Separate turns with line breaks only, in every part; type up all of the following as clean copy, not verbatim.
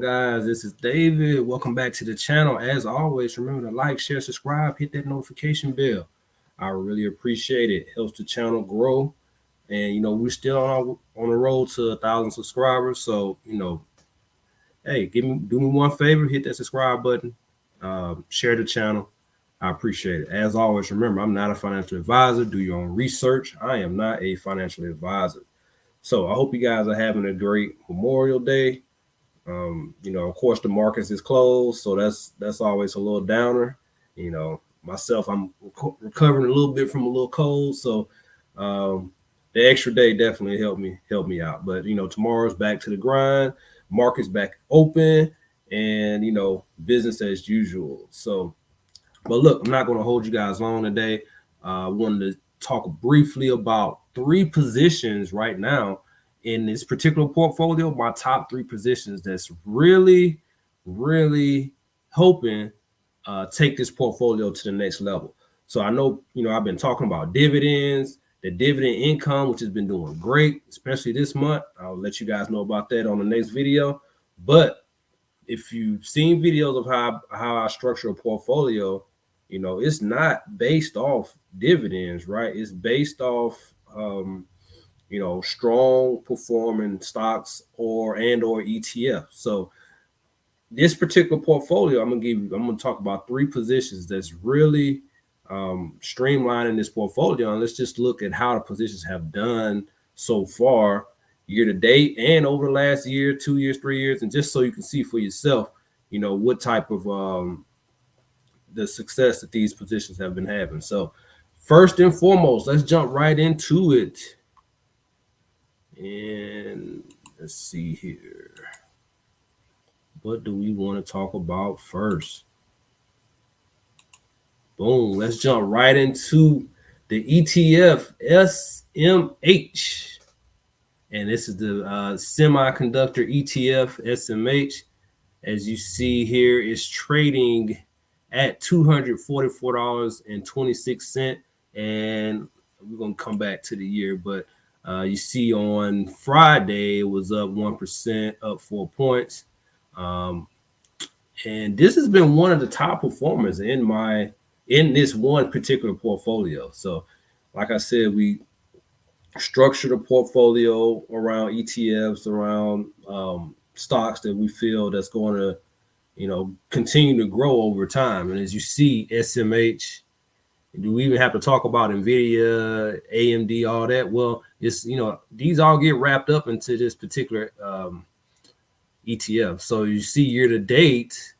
guys? This is David. Welcome back to the channel. As always, remember to like, share, subscribe, hit that notification bell. I really appreciate it. Helps the channel grow. And we're still on the road to 1,000 subscribers. So hey, do me one favor, hit that subscribe button, share the channel. I appreciate it. As always, remember, I'm not a financial advisor. Do your own research. I am not a financial advisor. So I hope you guys are having a great Memorial Day. Of course, the markets is closed, so that's always a little downer. Myself, I'm recovering a little bit from a little cold, so the extra day definitely helped me out. But tomorrow's back to the grind, markets back open, and business as usual. So, but look, I'm not going to hold you guys long today. I wanted to talk briefly about 3 positions right now in this particular portfolio, my top 3 positions that's really, really helping take this portfolio to the next level. So I know, I've been talking about dividends, the dividend income, which has been doing great, especially this month. I'll let you guys know about that on the next video. But if you've seen videos of how I structure a portfolio, it's not based off dividends, right? It's based off strong performing stocks or ETF. So this particular portfolio, I'm gonna talk about 3 positions that's really streamlining this portfolio. And let's just look at how the positions have done so far year to date and over the last year, 2 years, 3 years, and just so you can see for yourself, what type of the success that these positions have been having. So first and foremost, let's jump right into it. And let's see here. What do we want to talk about first? Boom. Let's jump right into the ETF SMH. And this is the semiconductor ETF SMH. As you see here, it's trading at $244.26. And we're going to come back to the year, but you see on Friday, it was up 1%, up 4 points. And this has been one of the top performers in this one particular portfolio. So like I said, we structured a portfolio around ETFs, around stocks that we feel that's going to, continue to grow over time. And as you see, SMH, do we even have to talk about NVIDIA, AMD, all that? Well, it's, these all get wrapped up into this particular ETF. So you see year to date,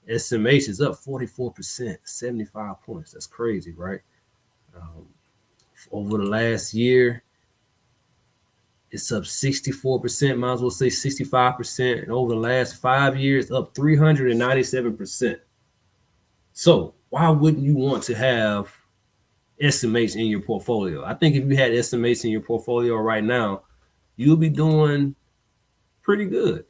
SMH is up 44%, 75 points. That's crazy, right? Over the last year, it's up 64%, might as well say 65%. And over the last 5 years, up 397%. So why wouldn't you want to have SMH in your portfolio? I think if you had SMH in your portfolio right now, you'll be doing pretty good.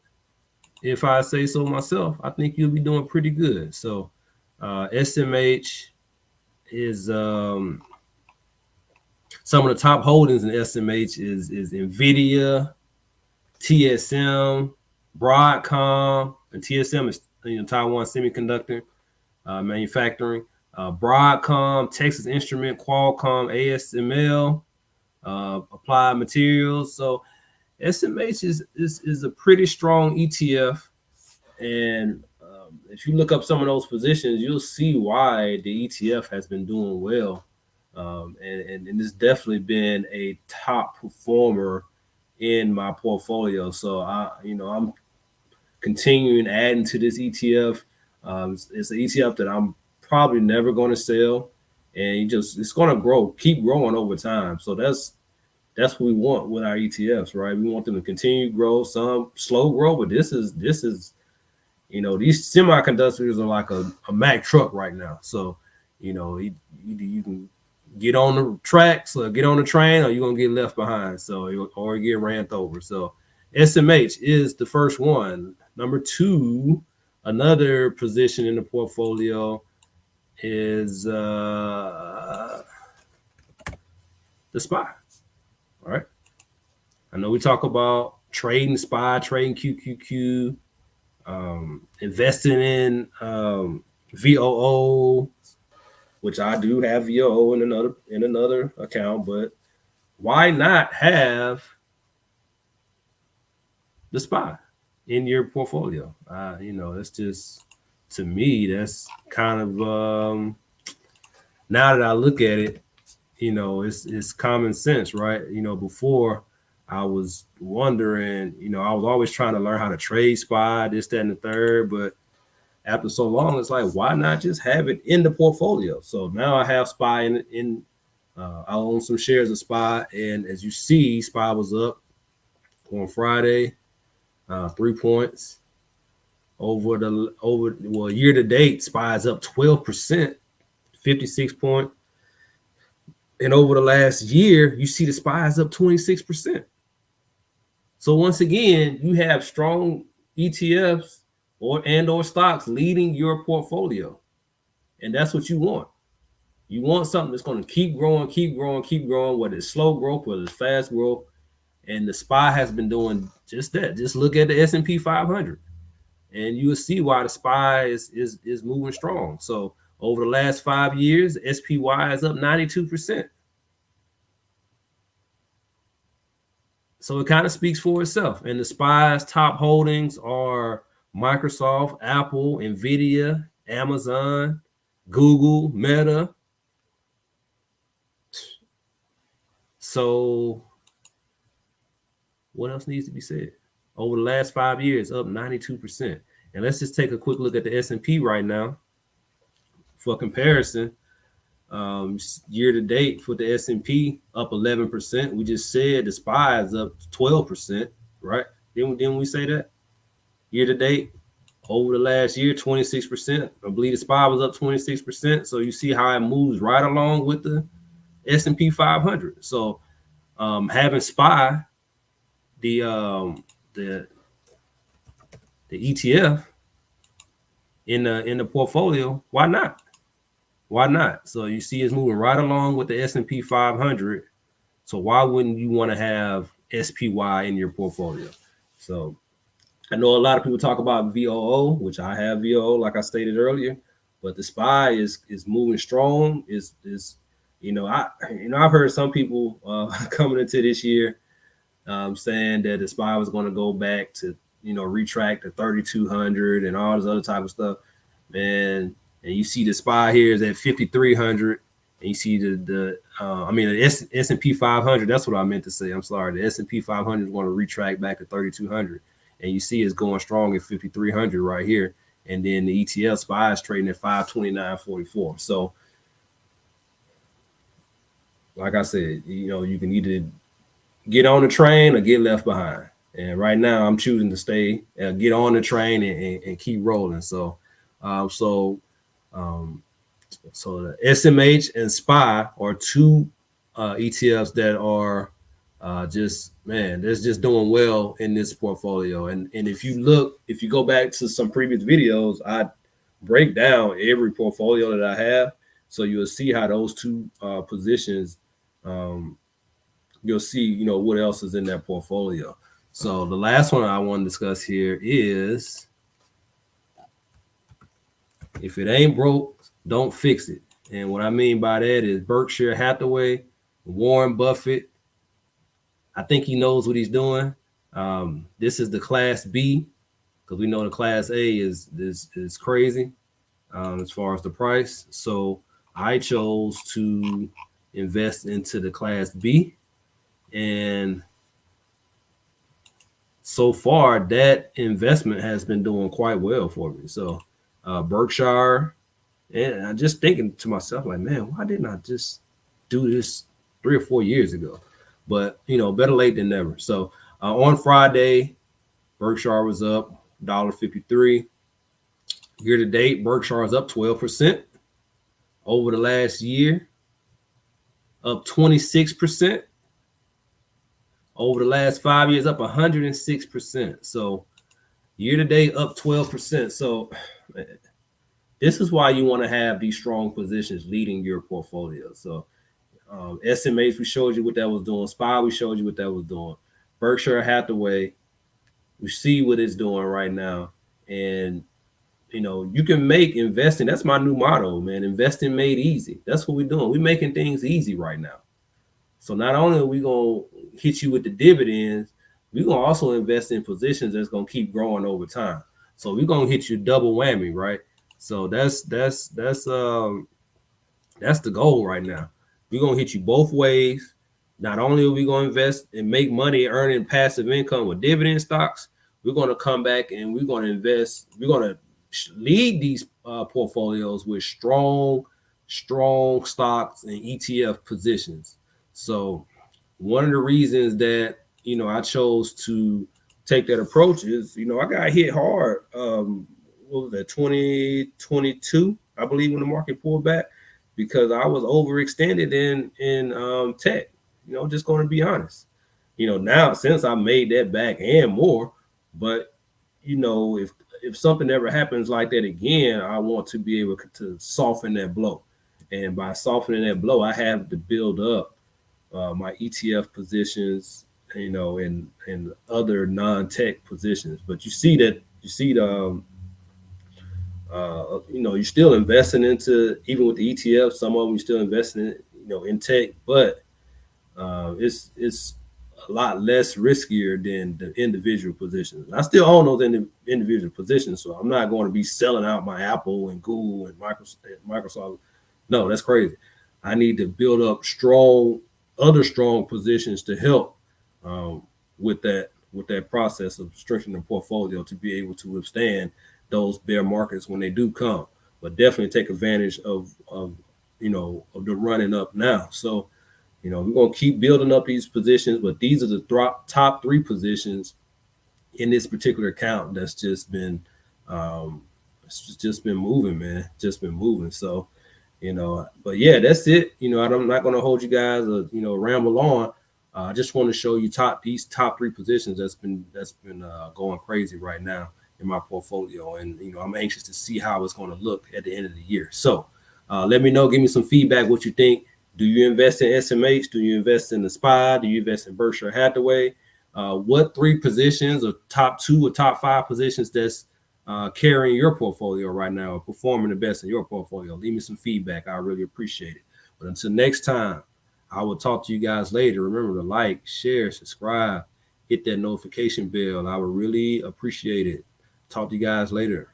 If I say so myself, I think you'll be doing pretty good. So SMH is some of the top holdings in SMH is NVIDIA, TSM, Broadcom, and TSM is Taiwan Semiconductor Manufacturing, Broadcom, Texas Instrument, Qualcomm, ASML, Applied Materials. So SMH is a pretty strong ETF, and if you look up some of those positions, you'll see why the ETF has been doing well. And it's definitely been a top performer in my portfolio. So I'm continuing adding to this ETF. It's an ETF that I'm probably never going to sell, and it's going to grow, keep growing over time. So that's what we want with our ETFs, right? We want them to continue to grow, some slow grow, but this is these semiconductors are like a Mack truck right now. So you can get on the tracks or get on the train, or you're gonna get left behind. So or get ran over. So SMH is the first one. Number 2, another position in the portfolio is the SPY. All right. I know we talk about trading SPY, trading QQQ. investing in VOO, which I do have VOO in another account, but why not have the SPY in your portfolio? That's just, to me, that's kind of now that I look at it, it's common sense, right? Before I was wondering, I was always trying to learn how to trade SPY, this, that, and the third, but after so long, it's like, why not just have it in the portfolio? So now I have SPY in I own some shares of SPY, and as you see, SPY was up on Friday, 3 points well, year to date. SPY is up 12%, 56 points, and over the last year, you see the SPY is up 26%. So once again, you have strong ETFs or stocks leading your portfolio, and that's what you want. You want something that's going to keep growing, whether it's slow growth, whether it's fast growth. And the SPY has been doing just that. Just look at the S&P 500, and you will see why the SPY is moving strong. So over the last 5 years, SPY is up 92%. So it kind of speaks for itself. And the SPY's top holdings are Microsoft, Apple, Nvidia, Amazon, Google, Meta. So what else needs to be said? Over the last 5 years, up 92%. And let's just take a quick look at the S&P right now for comparison. Year to date for the S&P, up 11%. We just said the SPY is up 12%, right? Didn't we say that? Year to date, over the last year, 26%. I believe the SPY was up 26%. So you see how it moves right along with the S&P 500. So having SPY, the ETF in the portfolio, why not? Why not? So you see it's moving right along with the S&P 500. So why wouldn't you want to have SPY in your portfolio? So I know a lot of people talk about VOO, which I have VOO, like I stated earlier, but the SPY is moving strong. I've heard some people coming into this year saying that the SPY was going to go back to, retract to 3,200 and all this other type of stuff. And you see the SPY here is at 5,300, and you see the S&P 500. That's what I meant to say. I'm sorry. The S&P 500 is going to retract back to 3,200, and you see it's going strong at 5,300 right here. And then the ETF SPY is trading at 529.44. So, like I said, you can either get on the train or get left behind. And right now, I'm choosing to stay, get on the train and keep rolling. So the SMH and SPY are two ETFs that are they're just doing well in this portfolio. And if you go back to some previous videos, I break down every portfolio that I have. So you'll see how those two positions, you'll see, what else is in that portfolio. So the last one I want to discuss here is, if it ain't broke, don't fix it. And what I mean by that is Berkshire Hathaway, Warren Buffett. I think he knows what he's doing. This is the Class B, because we know the Class A is crazy as far as the price. So I chose to invest into the Class B, and so far that investment has been doing quite well for me. So Berkshire, and I'm just thinking to myself, like, man, why didn't I just do this 3 or 4 years ago? But better late than never. So on Friday, Berkshire was up $1.53. Year to date, Berkshire is up 12%. Over the last year, up 26%. Over the last 5 years, up 106%. So year to date, up 12%. So this is why you want to have these strong positions leading your portfolio. So SMH, we showed you what that was doing. SPY, we showed you what that was doing. Berkshire Hathaway, we see what it's doing right now. And you can make investing. That's my new motto, man. Investing made easy. That's what we're doing. We're making things easy right now. So not only are we gonna hit you with the dividends, we're gonna also invest in positions that's gonna keep growing over time. So we're gonna hit you double whammy, right? So that's the goal right now. We're gonna hit you both ways. Not only are we gonna invest and make money earning passive income with dividend stocks, we're gonna come back and we're gonna invest. We're gonna lead these portfolios with strong stocks and ETF positions. So one of the reasons that I chose to take that approach is I got hit hard. What was that, 2022? I believe, when the market pulled back, because I was overextended in tech. Just going to be honest. Now since I made that back and more, but if something ever happens like that again, I want to be able to soften that blow. And by softening that blow, I have to build up my ETF positions, and other non-tech positions. But you see the you're still investing into, even with the ETF, some of them you're still investing in tech, but it's a lot less riskier than the individual positions. I still own those individual positions, so I'm not going to be selling out my Apple and Google and Microsoft. No, that's crazy. I need to build up other strong positions to help with that process of strengthening the portfolio to be able to withstand those bear markets when they do come. But definitely take advantage of the running up now. So we're going to keep building up these positions, but these are the top 3 positions in this particular account that's just been moving, man. Just been moving. So, but yeah, that's it. I'm not going to hold you guys ramble on. I just want to show you these top 3 positions that's been going crazy right now in my portfolio, and I'm anxious to see how it's going to look at the end of the year. So let me know, give me some feedback, what you think. Do you invest in SMH? Do you invest in the SPY? Do you invest in Berkshire Hathaway? What 3 positions, or top 2 or top 5 positions that's carrying your portfolio right now, or performing the best in your portfolio? Leave me some feedback. I really appreciate it. But until next time, I will talk to you guys later. Remember to like, share, subscribe, hit that notification bell. I would really appreciate it. Talk to you guys later.